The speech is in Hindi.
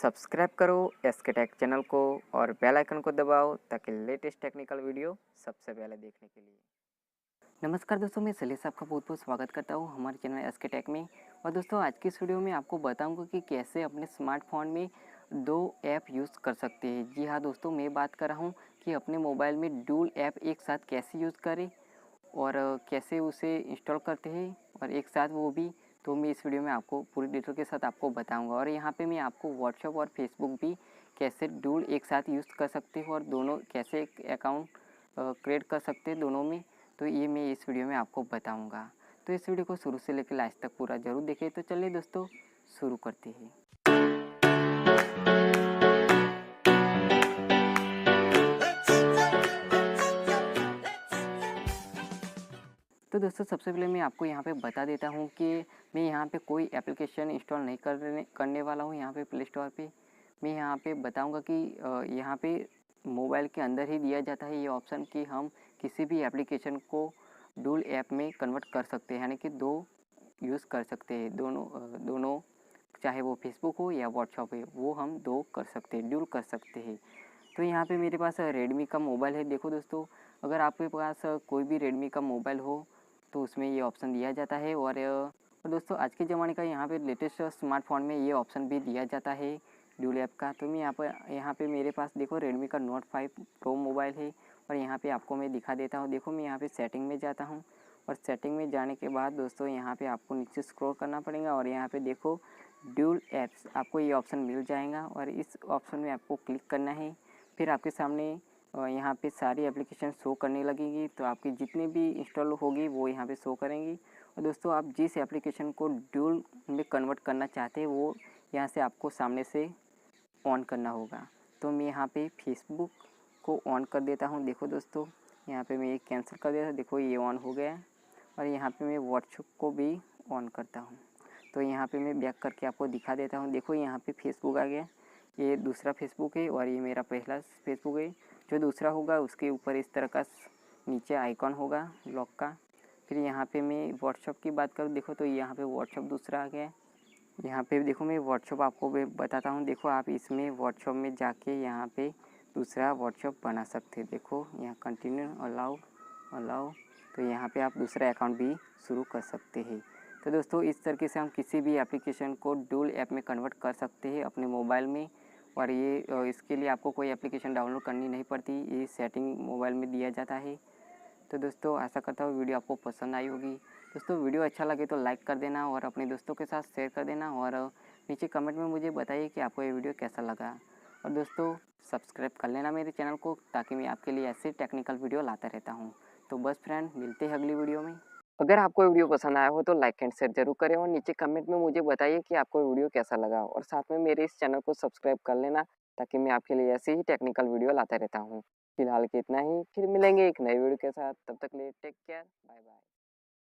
सब्सक्राइब करो एसके टेक चैनल को और बेल आइकन को दबाओ ताकि लेटेस्ट टेक्निकल वीडियो सबसे पहले देखने के लिए। नमस्कार दोस्तों, मैं शैलेश आपका बहुत बहुत स्वागत करता हूं हमारे चैनल एसके टेक में। और दोस्तों आज की इस वीडियो में आपको बताऊंगा कि कैसे अपने स्मार्टफोन में दो ऐप यूज़ कर सकते हैं। जी हाँ दोस्तों, मैं बात कर रहा हूँ कि अपने मोबाइल में डुअल ऐप एक साथ कैसे यूज़ करें और कैसे उसे इंस्टॉल करते हैं और एक साथ वो भी, तो मैं इस वीडियो में आपको पूरी डिटेल के साथ आपको बताऊंगा। और यहाँ पे मैं आपको व्हाट्सएप और फेसबुक भी कैसे डुअल एक साथ यूज़ कर सकते हो और दोनों कैसे एक अकाउंट क्रिएट कर सकते हैं दोनों में, तो ये मैं इस वीडियो में आपको बताऊंगा। तो इस वीडियो को शुरू से लेकर लास्ट तक पूरा ज़रूर देखें। तो चलिए दोस्तों शुरू करते हैं। तो दोस्तों सबसे पहले मैं आपको यहाँ पे बता देता हूँ कि मैं यहाँ पे कोई एप्लीकेशन इंस्टॉल नहीं करने वाला हूँ। यहाँ पे प्ले स्टोर पे मैं यहाँ पे बताऊँगा कि यहाँ पे मोबाइल के अंदर ही दिया जाता है ये ऑप्शन कि हम किसी भी एप्लीकेशन को डुअल ऐप में कन्वर्ट कर सकते हैं, यानी कि दो यूज़ कर सकते हैं। दोनों चाहे वो फेसबुक हो या व्हाट्सअप है, वो हम दो कर सकते हैं, डुअल कर सकते हैं। तो यहाँ पे मेरे पास रेडमी का मोबाइल है। देखो दोस्तों, अगर आपके पास कोई भी रेडमी का मोबाइल हो तो उसमें ये ऑप्शन दिया जाता है। और दोस्तों आज के ज़माने का यहाँ पे लेटेस्ट स्मार्टफोन में ये ऑप्शन भी दिया जाता है डुअल ऐप का। तो मैं यहाँ पे मेरे पास देखो रेडमी का नोट 5 प्रो मोबाइल है और यहाँ पे आपको मैं दिखा देता हूँ। देखो मैं यहाँ पे सेटिंग में जाता हूँ और सेटिंग में जाने के बाद दोस्तों यहाँ पे आपको नीचे स्क्रॉल करना पड़ेगा और यहाँ पे देखो डुअल ऐप्स, आपको ये ऑप्शन मिल जाएगा और इस ऑप्शन में आपको क्लिक करना है। फिर आपके सामने यहाँ पे सारी एप्लीकेशन शो करने लगेगी, तो आपकी जितनी भी इंस्टॉल होगी वो यहाँ पे शो करेंगी। और दोस्तों आप जिस एप्लीकेशन को डुअल में कन्वर्ट करना चाहते हैं वो यहाँ से आपको सामने से ऑन करना होगा। तो मैं यहाँ पे फेसबुक को ऑन कर देता हूँ। देखो दोस्तों यहाँ पे मैं ये कैंसिल कर देता हूँ, देखो ये ऑन हो गया। और यहाँ पे मैं व्हाट्सएप को भी ऑन करता हूँ। तो यहाँ पे मैं बैक करके आपको दिखा देता हूँ। देखो यहाँ पे फेसबुक आ गया, ये दूसरा फेसबुक है और ये मेरा पहला फेसबुक है। जो दूसरा होगा उसके ऊपर इस तरह का नीचे आइकॉन होगा लॉक का। फिर यहाँ पे मैं व्हाट्सएप की बात करूँ, देखो तो यहाँ पे व्हाट्सएप दूसरा आ गया। यहाँ पे देखो मैं व्हाट्सएप आपको बताता हूँ। देखो आप इसमें व्हाट्सएप में जाके यहाँ पे दूसरा व्हाट्सएप बना सकते हैं। देखो यहाँ कंटिन्यू अलाउ, तो यहाँ पे आप दूसरा अकाउंट भी शुरू कर सकते हैं। तो दोस्तों इस तरीके से हम किसी भी एप्लीकेशन को डुअल ऐप में कन्वर्ट कर सकते हैं अपने मोबाइल में। और ये इसके लिए आपको कोई एप्लीकेशन डाउनलोड करनी नहीं पड़ती, ये सेटिंग मोबाइल में दिया जाता है। तो दोस्तों आशा करता हूँ वीडियो आपको पसंद आई होगी। दोस्तों वीडियो अच्छा लगे तो लाइक कर देना और अपने दोस्तों के साथ शेयर कर देना और नीचे कमेंट में मुझे बताइए कि आपको ये वीडियो कैसा लगा। और दोस्तों सब्सक्राइब कर लेना मेरे चैनल को, ताकि मैं आपके लिए ऐसे टेक्निकल वीडियो लाता रहता हूँ। तो बस फ्रेंड, मिलते हैं अगली वीडियो में। अगर आपको वीडियो पसंद आया हो तो लाइक एंड शेयर जरूर करें और नीचे कमेंट में मुझे बताइए कि आपको वीडियो कैसा लगा। और साथ में मेरे इस चैनल को सब्सक्राइब कर लेना, ताकि मैं आपके लिए ऐसे ही टेक्निकल वीडियो लाता रहता हूँ। फिलहाल के इतना ही, फिर मिलेंगे एक नई वीडियो के साथ। तब तक लिए टेक केयर, बाय बाय।